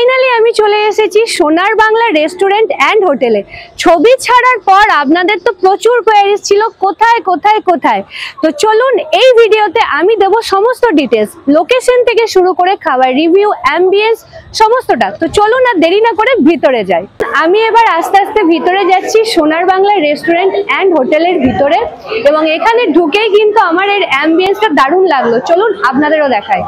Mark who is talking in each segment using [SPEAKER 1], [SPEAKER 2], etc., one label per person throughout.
[SPEAKER 1] Finally আমি চলে এসেছি সোনার বাংলা রেস্টুরেন্ট অ্যান্ড হোটেলে। ছবি ছাড়ার পর আপনাদের তো প্রচুর কোয়ারিজ ছিল কোথায় কোথায় কোথায়, তো চলুন এই ভিডিওতে আমি দেব সমস্ত ডিটেলস, লোকেশন থেকে শুরু করে খাবার রিভিউ, অ্যাম্বিয়েন্স সমস্তটা। তো চলুন আর দেরি না করে ভিতরে যাই। আমি এবার আস্তে আস্তে ভিতরে যাচ্ছি সোনার বাংলা রেস্টুরেন্ট অ্যান্ড হোটেলের ভিতরে, এবং এখানে ঢুকেই কিন্তু আমার এর অ্যাম্বিয়েন্সটা দারুণ লাগলো। চলুন আপনাদেরও দেখাই।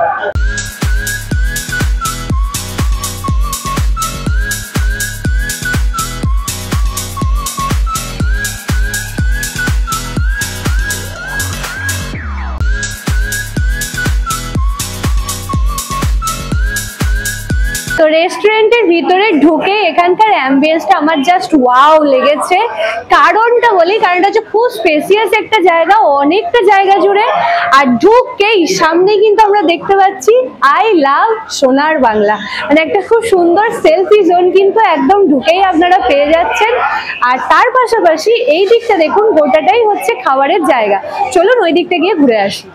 [SPEAKER 1] তো রেস্টুরেন্টের ভিতরে ঢুকে এখানকার অ্যাম্বিয়েন্সটা আমার জাস্ট ওয়াও লেগেছে। কারণটা বলি, কারণটা হচ্ছে খুব স্পেসিয়াস একটা জায়গা, অনেকটা জায়গা জুড়ে, আর ঢুককেই সামনে কিন্তু আমরা দেখতে পাচ্ছি আই লাভ সোনার বাংলা, মানে একটা খুব সুন্দর সেলফি জোন কিন্তু একদম ঢুকেই আপনারা পেয়ে যাচ্ছেন। আর তার পাশাপাশি এই দিকটা দেখুন, গোটাটাই হচ্ছে খাবারের জায়গা। চলুন ওই দিকটা গিয়ে ঘুরে আসি।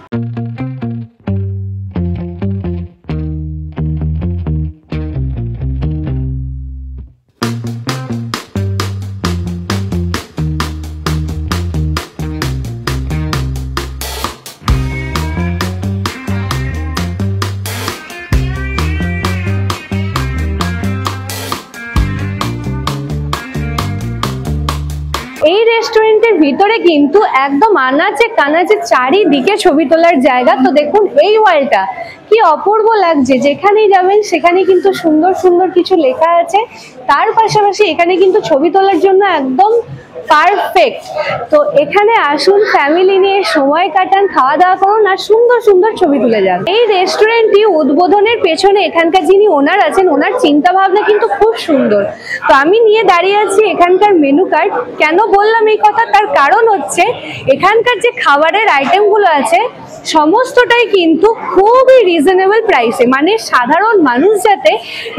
[SPEAKER 1] এই রেস্টুরেন্টের ভিতরে কিন্তু একদম আনাচে কানাচে চারিদিকে ছবি তোলার জায়গা। তো দেখুন এই ওয়ালটা কি অপূর্ব লাগছে, যেখানেই যাবেন সেখানে কিন্তু সুন্দর সুন্দর কিছু লেখা আছে। তার পাশাপাশি এখানে কিন্তু ছবি তোলার জন্য একদম পারফেক্ট। তো এখানে আসুন, ফ্যামিলি নিয়ে সময় কাটান, খাওয়া দাওয়া করুন আর সুন্দর সুন্দর ছবি তুলে যান। এই রেস্টুরেন্টটি উদ্বোধনের পেছনে এখানকার যিনি ওনার আছেন, ওনার চিন্তা ভাবনা কিন্তু খুব সুন্দর। তো আমি নিয়ে দাঁড়িয়ে আছি এখানকার মেনু কার্ড। কেন বললাম এই কথা, তার কারণ হচ্ছে এখানকার যে খাবারের আইটেমগুলো আছে সমস্তটাই কিন্তু খুবই রিজনেবল প্রাইসে, মানে সাধারণ মানুষ যাতে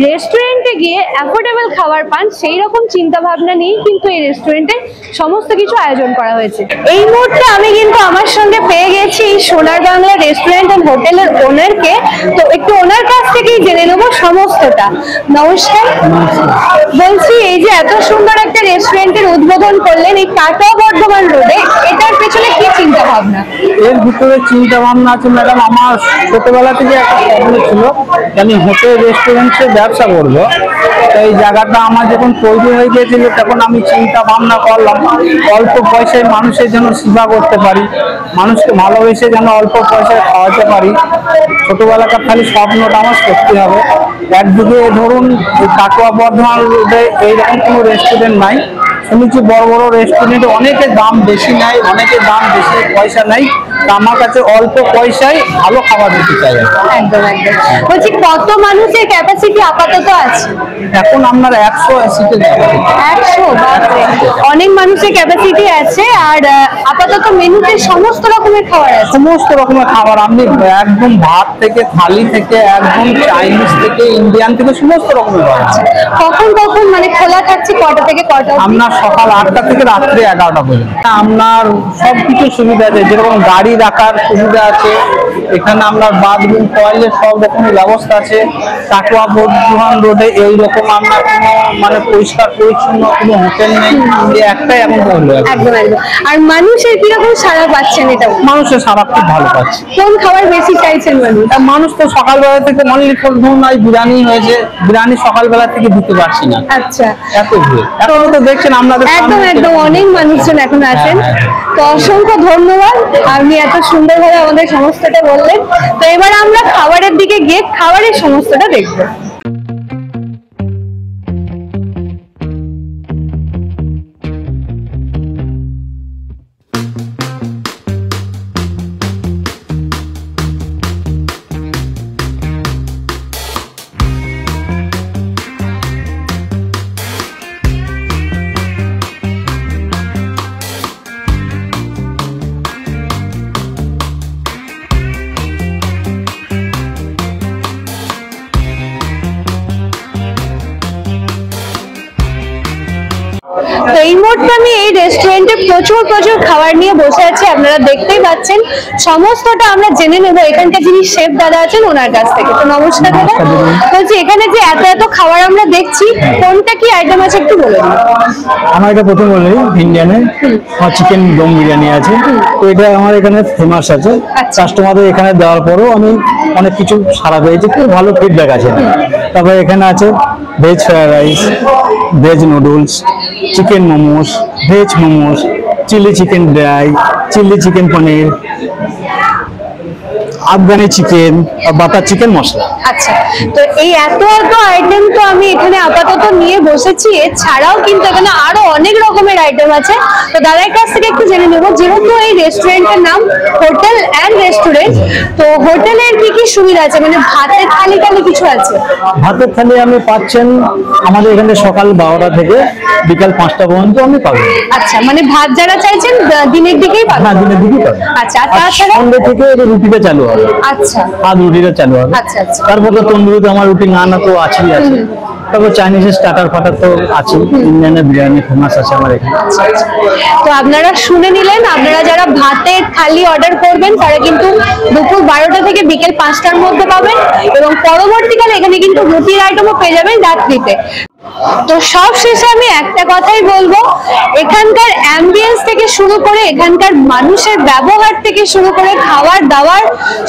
[SPEAKER 1] রেস্টুরেন্টে গিয়ে অ্যাফোর্ডেবল খাবার পান সেই রকম চিন্তা ভাবনা নিয়েই কিন্তু এই রেস্টুরেন্টে সমস্ত কিছু আয়োজন করা হয়েছে। এই মুহূর্তে আমি কিন্তু আমার সঙ্গে পেয়ে গেছি এই সোনার বাংলা রেস্টুরেন্ট এন্ড হোটেলের ওনারকে। তো একটু ওনার কাছ থেকেই জেনে নেব সমস্তটা। নমস্কার, বলছি এই যে এত সুন্দর একটা রেস্টুরেন্টের উদ্বোধন করলেন এই কাটোয়া বর্ধমান রোডে, এটার পেছনে কি চিন্তা ভাবনা?
[SPEAKER 2] এর ভিতরে চিন্তা ভাবনা আছে ম্যাডাম, আমার ছোটবেলা থেকে একটা স্বপ্ন ছিল আমি হোটেল রেস্টুরেন্টে ব্যবসা করবো। তো এই জায়গাটা আমার যখন তৈরি হয়ে গিয়েছিল তখন আমি চিন্তা ভাবনা করলাম অল্প পয়সায় মানুষের জন্য সেবা করতে পারি, মানুষকে ভালোবেসে যেন অল্প পয়সায় খাওয়াতে পারি। ছোটবেলাকার খালি স্বপ্নটা আমার সত্যি হবে। একদিকে ধরুন কাটোয়া বর্ধমান রোডে এইরকম কোনো রেস্টুরেন্ট নাই, শুনেছি বড় বড় রেস্টুরেন্টে অনেকের দাম বেশি নেয়, অনেকের দাম বেশি পয়সা নেই। আমার কাছে অল্প পয়সায় ভালো খাবার দিতে চাই।
[SPEAKER 1] একদম একদম। বলছি কত মানুষের ক্যাপাসিটি আপাতত আছে?
[SPEAKER 2] এখন আপনার 100 সিটের ক্যাপাসিটি।
[SPEAKER 1] 100? অনেক মানুষের ক্যাপাসিটি আছে। আর আপাতত মেনুতে সমস্ত রকমের খাবার আছে?
[SPEAKER 2] সমস্ত রকমের খাবার, আপনি একদম ভাত থেকে থালি থেকে একদম চাইনিজ থেকে ইন্ডিয়ান থেকে সমস্ত রকমের খাবার আছে।
[SPEAKER 1] কখন কখন মানে খোলা থাকছে, কটা থেকে কটা?
[SPEAKER 2] আপনার সকাল 8টা থেকে রাত্রে 11টা পর্যন্ত। আপনার সবকিছু সুবিধা আছে, যেরকম গাড়ি রাখার সুবিধা আছে, এখানে আপনার বাথরুম টয়লেট সব রকমের ব্যবস্থা আছে। কাটোয়া বর্ধমান রোডে এইরকম আপনার কোনো মানে পরিষ্কার পরিচ্ছন্ন কোনো হোটেল নেই, একটাই এমন হলো।
[SPEAKER 1] একদম একদম। আর মানুষের কিরকম সাড়া পাচ্ছেন? এটা
[SPEAKER 2] মানুষের সাড়া খুব ভালো পাচ্ছে।
[SPEAKER 1] কোন খাবার বেশি চাইছেন মানুষ?
[SPEAKER 2] মানুষ তো সকালবেলা থেকে অনলি ধরুন বিরিয়ানি হয়েছে, বিরিয়ানি সকালবেলা থেকে দিতে পারছি না।
[SPEAKER 1] আচ্ছা,
[SPEAKER 2] এত ভিড়। এখন তো দেখছেন আপনাদের
[SPEAKER 1] একদম একদম অনেক মানুষজন এখন আছেন। তো অসংখ্য ধন্যবাদ, আপনি এত সুন্দরভাবে আমাদের সমস্তটা বললেন। তো এবার আমরা খাবারের দিকে গিয়ে খাবারের সমস্তটা দেখবো। তো এই মুহূর্তে আমি এই রেস্টুরেন্ট রেস্টুরেন্টে প্রচুর খাবার নিয়ে বসে আছে, আপনারা দেখতেই পাচ্ছেন। সমস্তটা আমরা জেনে নেবো এখানকার যিনি শেফ দাদা আছেন ওনার কাছ থেকে। তো নমস্কার দাদা, বলছি এখানে যে এত খাবার আমরা দেখছি কোনটা কি আইটেম আছে একটু বলে দিন।
[SPEAKER 3] আমার এটা প্রথম বলি ইন্ডিয়ানে চিকেন দম বিরিয়ানি আছে, তো এটা আমার এখানে ফেমাস আছে। কাস্টমারদের এখানে দেওয়ার পরও আমি অনেক কিছু সারা পেয়েছি, খুব ভালো ফিডব্যাক আছে। তারপরে এখানে আছে veg fried rice, veg noodles, chicken momos, veg momos, chilli chicken dry, chilli chicken paneer, Afghani chicken আর বাটার চিকেন মশলা।
[SPEAKER 1] আচ্ছা, তো এই এত আইটেম তো আমি এখানে আপাতত নিয়ে বসেছি, এছাড়াও কিন্তু এখানে আরো অনেক রকমের আইটেম আছে। তো দাদার কাছ থেকে একটু জেনে নেবো, যেহেতু এই রেস্টুরেন্টের নাম হোটেল অ্যান্ড রেস্টুরেন্ট, তো হোটেলের কি সুবিধা আছে, মানে ভাতের থালি কিছু আছে?
[SPEAKER 3] ভাতের থালি আমি পাচ্ছেন আমাদের এখানে সকাল 12টা থেকে বিকাল 5টা পর্যন্ত আমি পাবো।
[SPEAKER 1] আচ্ছা, মানে ভাত যারা চাইছেন দিনের দিকেই পাবেন?
[SPEAKER 3] হ্যাঁ, দিনের দিকেই পাবেন।
[SPEAKER 1] আচ্ছা, তাছাড়া
[SPEAKER 3] সন্ধ্যে থেকে রুটিটা চালু হবে।
[SPEAKER 1] আচ্ছা,
[SPEAKER 3] আর রুটিটা চালু হবে।
[SPEAKER 1] আচ্ছা আচ্ছা।
[SPEAKER 3] তারপর তো তন্দুরিতে আমার রুটি নান তো আছেই আছে। তারপর চাইনিজের স্টার্টার ফাটার তো আছে, ইন্ডিয়ানের বিরিয়ানি ফেমাস আছে আমার এখানে।
[SPEAKER 1] তো আপনারা শুনে নিলেন, আপনারা যারা ভাতের থালি অর্ডার করবেন তারা কিন্তু দুপুর 12টা থেকে বিকেল 5টার মধ্যে পাবেন, এবং পরবর্তীকালে এখানে কিন্তু রুটির আইটেমও পেয়ে যাবেন রাত্রিতে। তো সব শেষে আমি একটা কথাই বলবো, এখানকার অ্যাম্বিয়েন্স থেকে শুরু করে এখানকার মানুষের ব্যবহার থেকে শুরু করে খাবার দাবার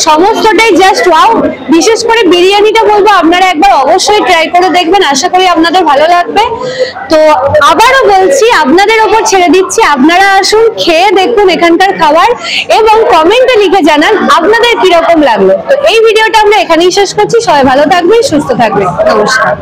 [SPEAKER 1] সমস্তটাই জাস্ট ওয়াও। বিশেষ করে বিরিয়ানিটা বলবো আপনারা একবার অবশ্যই ট্রাই করে দেখবেন, আশা করি আপনাদের ভালো লাগবে। তো আবারও বলছি, আপনাদের ওপর ছেড়ে দিচ্ছি, আপনারা আসুন, খেয়ে দেখুন এখানকার খাবার এবং কমেন্টে লিখে জানান আপনাদের কিরকম লাগলো। তো এই ভিডিওটা আমরা এখানেই শেষ করছি, সবাই ভালো থাকবেন, সুস্থ থাকবেন, নমস্কার।